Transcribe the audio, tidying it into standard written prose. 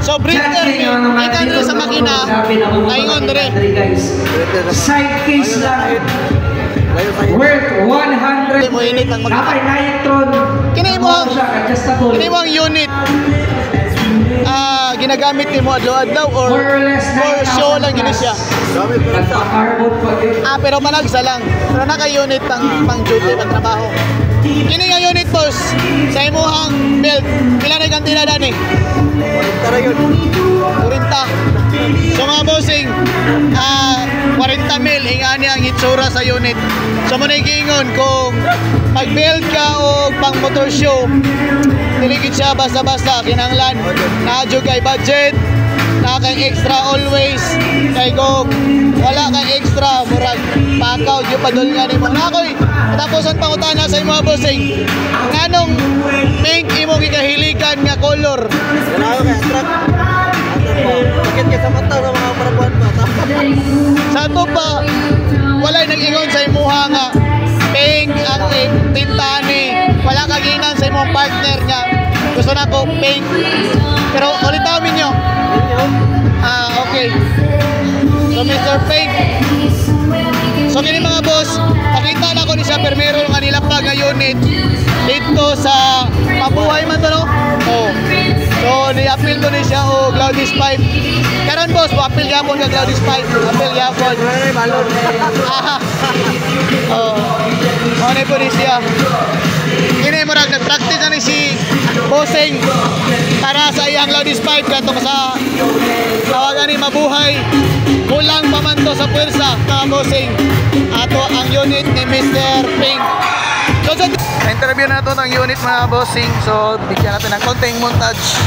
So breather ikan sa makina ayun dire. Side case lang. Worth 100. Mo init ang makina. Kapay Nitron. Kini mo ang unit. Ginagamit ni mo adlaw-adlaw or for show lang gini siya. Pero managsa lang. Pero naka-unit pang duty pang trabaho. Kini nga unit boss sa imuhang belt. Pila na kantina dani? 40 yun. 40. So mga bossing, 40 mil ingani ang itsura sa unit. So mo gingon kung mag-build ka o pang motor show, diligid siya basta-basta kinanglan. Nadyo kay budget, na kay extra always. Kay kung wala kay extra, murag pakaw yung padul nga ni mo. Nakoy, tapos ang pangutana sa mga bossing, nganong pink imong ikahilikan nga color? Ganayo kay truck. Bakit ka sa mata sa mga parabuan pa? Sa ito pa, walay nag-ingon sa imuha nga pink ang tintani. Wala kaginan sa imong partner nga gusto na ko pink. Pero ulit namin nyo. Okay. So Mr. Pink. So kini mga boss, pakita na ko ni siya permero nga nilapag nga unit dito sa mabuhay man to no? Oh. So ni-appeal ko ni siya o Glaudis Pipe. Karon boss, appeal yapon ka Glaudis Pipe. Appeal yapon. Oh. Ano po ni siya? Kini mo rag nag-practice na ni si bossing para sa iyang Glaudis Pipe katong sa tawagan ni mabuhay. Kulang pa man to sa pwersa mga bossing. Ato ang unit ni Mr. Pink. So sa interview na to ng unit mga bossing. So bigyan natin ng konting montage.